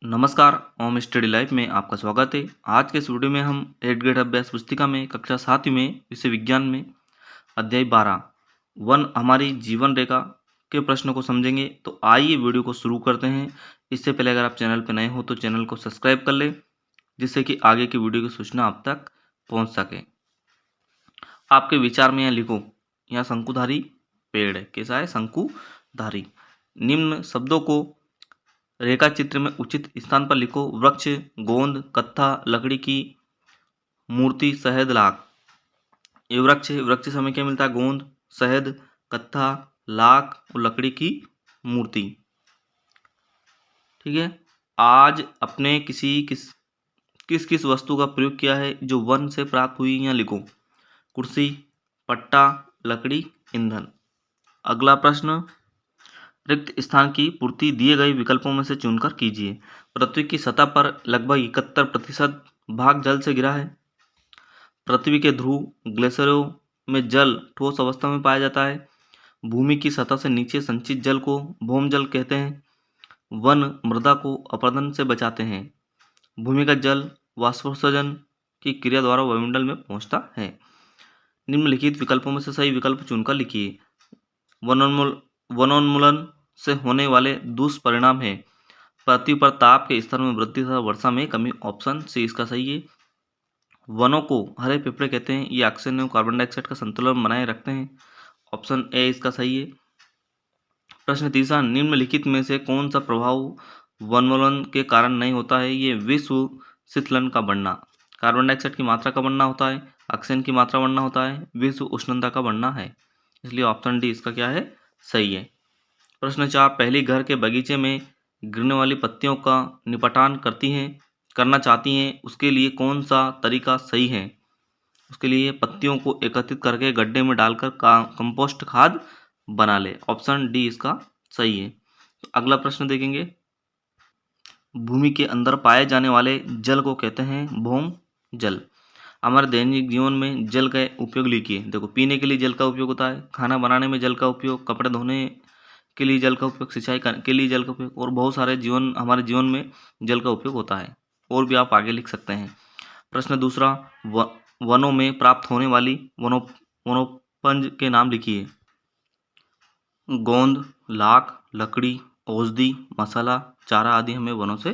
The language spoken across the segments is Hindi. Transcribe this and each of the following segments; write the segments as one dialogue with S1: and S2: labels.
S1: नमस्कार, ओम स्टडी लाइफ में आपका स्वागत है। आज के इस वीडियो में हम 8th ग्रेड अभ्यास पुस्तिका में कक्षा 7 में विषय विज्ञान में अध्याय 12 वन हमारी जीवन रेखा के प्रश्न को समझेंगे। तो आइए वीडियो को शुरू करते हैं। इससे पहले अगर आप चैनल पर नए हो तो चैनल को सब्सक्राइब कर ले, जिससे कि आगे की वीडियो की सूचना आप तक पहुँच सके। आपके विचार में यहाँ लिखो, यहाँ शंकुधारी पेड़ है। कैसा है? शंकुधारी। निम्न शब्दों को रेखा चित्र में उचित स्थान पर लिखो। वृक्ष, गोंद, कत्था, लकड़ी की मूर्ति, शहद, लाख। ये वृक्ष है। वृक्ष से हमें क्या मिलता है? गोंद, शहद, कत्था, लाख और लकड़ी की मूर्ति। ठीक है। आज अपने किस किस वस्तु का प्रयोग किया है जो वन से प्राप्त हुई? यहाँ लिखो। कुर्सी, पट्टा, लकड़ी, ईंधन। अगला प्रश्न, रिक्त स्थान की पूर्ति दिए गए विकल्पों में से चुनकर कीजिए। पृथ्वी की सतह पर लगभग 71% भाग जल से घिरा है। पृथ्वी के ध्रुव ग्लेशियरों में जल ठोस अवस्था में पाया जाता है। भूमि की सतह से नीचे संचित जल को भौम जल कहते हैं। वन मृदा को अपरदन से बचाते हैं। भूमिगत जल वाष्पोत्सर्जन की क्रिया द्वारा वायुमंडल में पहुंचता है। निम्नलिखित विकल्पों में से सही विकल्प चुनकर लिखिए। वनोन्मूलन से होने वाले दुष्परिणाम है पृथ्वी पर ताप के स्तर में वृद्धि तथा वर्षा में कमी। ऑप्शन सी इसका सही है। वनों को हरे पेड़ कहते हैं। ये ऑक्सीजन एवं कार्बन डाइऑक्साइड का संतुलन बनाए रखते हैं। ऑप्शन ए इसका सही है। प्रश्न तीसरा, निम्नलिखित में से कौन सा प्रभाव वनोन्मूलन के कारण नहीं होता है? ये विश्व शीतलन का बढ़ना, कार्बन डाइऑक्साइड की मात्रा का बढ़ना होता है, ऑक्सीजन की मात्रा बढ़ना होता है, विश्व उष्णता का बढ़ना है। इसलिए ऑप्शन डी इसका क्या है? सही है। प्रश्न 4, पहली घर के बगीचे में गिरने वाली पत्तियों का निपटान करना चाहती हैं, उसके लिए कौन सा तरीका सही है? उसके लिए पत्तियों को एकत्रित करके गड्ढे में डालकर कंपोस्ट खाद बना ले। ऑप्शन डी इसका सही है। अगला प्रश्न देखेंगे। भूमि के अंदर पाए जाने वाले जल को कहते हैं भौम जल। हमारे दैनिक जीवन में जल का उपयोग लिखिए। देखो, पीने के लिए जल का उपयोग होता है, खाना बनाने में जल का उपयोग, कपड़े धोने के लिए जल का उपयोग, सिंचाई के लिए जल का उपयोग और बहुत सारे हमारे जीवन में जल का उपयोग होता है। और भी आप आगे लिख सकते हैं। प्रश्न दूसरा, वनों में प्राप्त होने वाली वनोपज के नाम लिखिए। गोंद, लाख, लकड़ी, औषधि, मसाला, चारा आदि हमें वनों से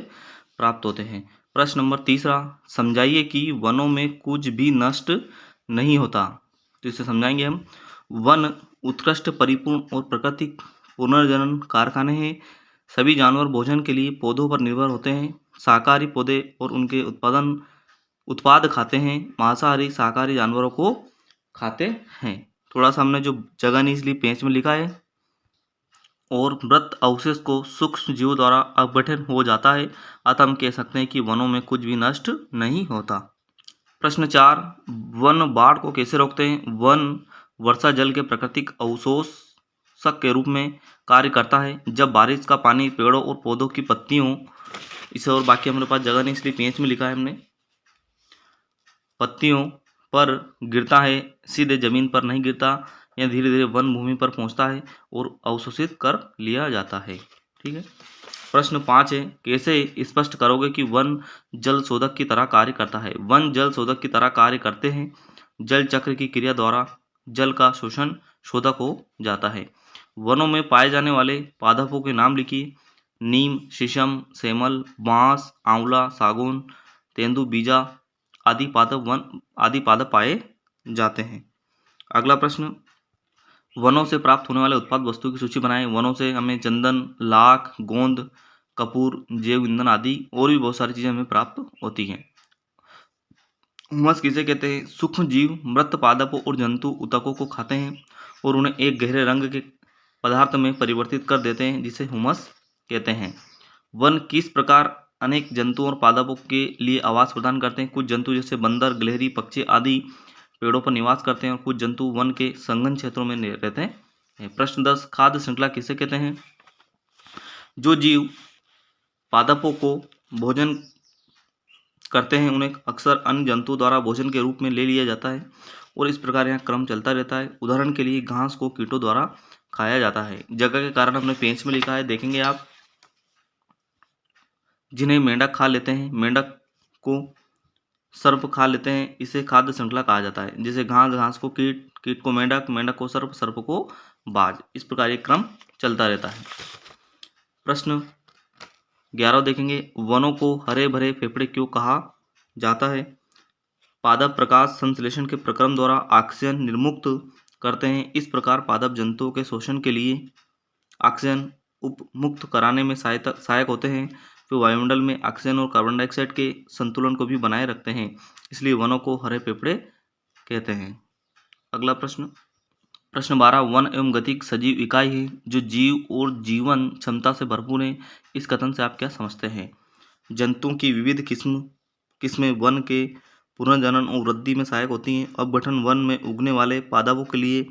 S1: प्राप्त होते हैं। प्रश्न नंबर तीसरा, समझाइए कि वनों में कुछ भी नष्ट नहीं होता। तो इसे समझाएंगे हम। वन उत्कृष्ट, परिपूर्ण और प्राकृतिक पुनर्जनन कारखाने हैं। सभी जानवर भोजन के लिए पौधों पर निर्भर होते हैं। शाकाहारी पौधे और उनके उत्पाद खाते हैं। मांसाहारी शाकाहारी जानवरों को खाते हैं। थोड़ा सा हमने जो जगह नहीं इसलिए पेज में लिखा है। और मृत अवशेष को सूक्ष्म जीवों द्वारा अपघटन हो जाता है, अतः हम कह सकते हैं कि वनों में कुछ भी नष्ट नहीं होता। प्रश्न 4, वन बाढ़ को कैसे रोकते हैं? वन वर्षा जल के प्राकृतिक अवशोषक के रूप में कार्य करता है। जब बारिश का पानी पेड़ों और पौधों की पत्तियों, इसे और बाकी हमारे पास जगह नहीं इसलिए पेज में लिखा है हमने, पत्तियों पर गिरता है, सीधे जमीन पर नहीं गिरता, यह धीरे धीरे वन भूमि पर पहुंचता है और अवशोषित कर लिया जाता है। ठीक है। प्रश्न 5 है, कैसे स्पष्ट करोगे कि वन जल शोधक की तरह कार्य करता है? वन जल शोधक की तरह कार्य करते हैं। जल चक्र की क्रिया द्वारा जल का शोषण शोधक हो जाता है। वनों में पाए जाने वाले पादपों के नाम लिखिए। नीम, शीशम, सेमल, बांस, आंवला, सागौन, तेंदु, बीजा आदि पादप पाए जाते हैं। अगला प्रश्न, वनों से प्राप्त होने वाले उत्पाद वस्तु की सूची बनाएं। वनों से हमें चंदन, लाख, गोंद, कपूर, जैव ईंधन आदि और भी बहुत सारी चीजें हमें प्राप्त होती हैं। हुमस किसे कहते हैं? सूक्ष्म जीव मृत पादपों और जंतु ऊतकों को खाते हैं और उन्हें एक गहरे रंग के पदार्थ में परिवर्तित कर देते हैं, जिसे हुमस कहते हैं। वन किस प्रकार अनेक जंतुओं और पादपों के लिए आवास प्रदान करते हैं? कुछ जंतु जैसे बंदर, गिलहरी, पक्षी आदि पेड़ों पर निवास करते हैं और कुछ जंतु वन के संघन क्षेत्रों में रहते हैं। प्रश्न 10, खाद्य श्रृंखला किसे कहते हैं? जो जीव पादपों को भोजन करते हैं उन्हें अक्सर अन्य जंतुओं द्वारा भोजन के रूप में ले लिया जाता है और इस प्रकार यहाँ क्रम चलता रहता है। उदाहरण के लिए घास को कीटों द्वारा खाया जाता है। जगह के कारण हमने पेज में लिखा है, देखेंगे आप। जिन्हें मेंढक खा लेते हैं, मेंढक को सर्प खा लेते हैं, इसे खाद्य श्रृंखला कहा जाता है। जैसे घास, घास को कीट, कीट को मेंढक, मेंढक को सर्प, सर्प को बाज। इस प्रकार ये क्रम चलता रहता है। प्रश्न 11 देखेंगे, वनों को हरे भरे फेफड़े क्यों कहा जाता है? पादप प्रकाश संश्लेषण के प्रक्रम द्वारा ऑक्सीजन निर्मुक्त करते हैं। इस प्रकार पादप जंतुओं के शोषण के लिए ऑक्सीजन उपमुक्त कराने में सहायक होते हैं। वे वायुमंडल में ऑक्सीजन और कार्बन डाइऑक्साइड के संतुलन को भी बनाए रखते हैं, इसलिए वनों को हरे फेफड़े कहते हैं। अगला प्रश्न 12, वन एवं गतिक सजीव इकाई है जो जीव और जीवन क्षमता से भरपूर है। इस कथन से आप क्या समझते हैं? जंतुओं की विविध किस्में वन के पुनर्जनन और वृद्धि में सहायक होती हैं। अपघटन वन में उगने वाले पादपों के लिए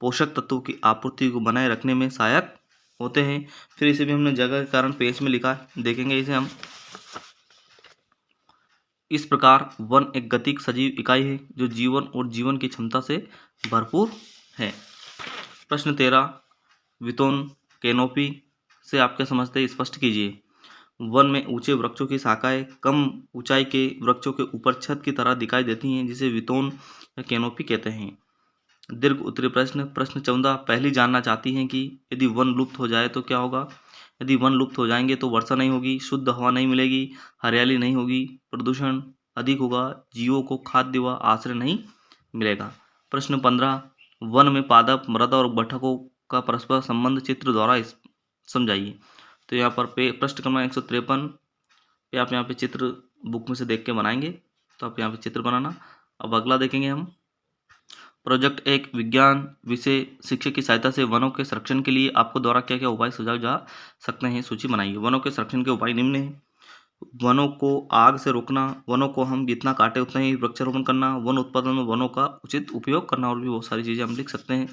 S1: पोषक तत्वों की आपूर्ति को बनाए रखने में सहायक होते हैं। फिर इसे भी हमने जगह के कारण पेज में लिखा है, देखेंगे इसे हम। इस प्रकार वन एक गतिक सजीव इकाई है जो जीवन और जीवन की क्षमता से भरपूर है। प्रश्न 13, वितोन कैनोपी से आप क्या समझते हैं? स्पष्ट कीजिए। वन में ऊंचे वृक्षों की शाखाएं कम ऊंचाई के वृक्षों के ऊपर छत की तरह दिखाई देती हैं, जिसे वितोन या कैनोपी कहते हैं। दीर्घ उत्तरीय प्रश्न 14, पहली जानना चाहती हैं कि यदि वन लुप्त हो जाए तो क्या होगा? यदि वन लुप्त हो जाएंगे तो वर्षा नहीं होगी, शुद्ध हवा नहीं मिलेगी, हरियाली नहीं होगी, प्रदूषण अधिक होगा, जीवों को खाद्य व आश्रय नहीं मिलेगा। प्रश्न 15, वन में पादप, मृदा और बतखों का परस्पर संबंध चित्र द्वारा समझाइए। तो यहाँ पर प्रश्न क्रमांक 153 पे आप यहाँ पे चित्र बुक में से देख के बनाएंगे, तो आप यहाँ पे चित्र बनाना। अब अगला देखेंगे हम। प्रोजेक्ट 1, विज्ञान विषय शिक्षक की सहायता से वनों के संरक्षण के लिए आपको द्वारा क्या क्या उपाय सुझाव जा सकते हैं, सूची बनाइए। वनों के संरक्षण के उपाय निम्न हैं। वनों को आग से रोकना, वनों को हम जितना काटे उतना ही वृक्षारोपण करना, वन उत्पादन में वनों का उचित उपयोग करना, और भी बहुत सारी चीज़ें हम लिख सकते हैं।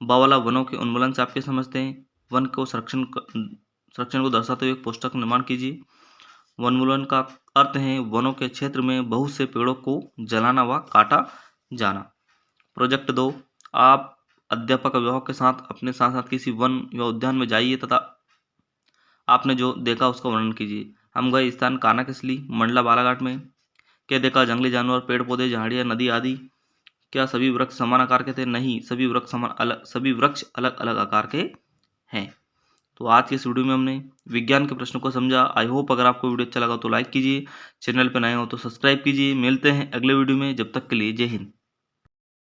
S1: बावाला वनों के उन्मूलन से आप क्या समझते हैं? वन को संरक्षण को दर्शाते हुए एक पोस्टर का निर्माण कीजिए। वनोन्मूलन का अर्थ है वनों के क्षेत्र में बहुत से पेड़ों को जलाना व काटा जाना। प्रोजेक्ट 2, आप अध्यापक अभिभावक के साथ अपने साथ साथ किसी वन या उद्यान में जाइए तथा आपने जो देखा उसका वर्णन कीजिए। हम गए स्थान कानाकेसली, मंडला, बालाघाट में। क्या देखा? जंगली जानवर, पेड़ पौधे, झाड़ियाँ, नदी आदि। क्या सभी वृक्ष समान आकार के थे? नहीं, सभी वृक्ष अलग अलग आकार के हैं। तो आज के इस वीडियो में हमने विज्ञान के प्रश्नों को समझा। आई होप अगर आपको वीडियो अच्छा लगा तो लाइक कीजिए, चैनल पर नए हो तो सब्सक्राइब कीजिए। मिलते हैं अगले वीडियो में, जब तक के लिए जय हिंद।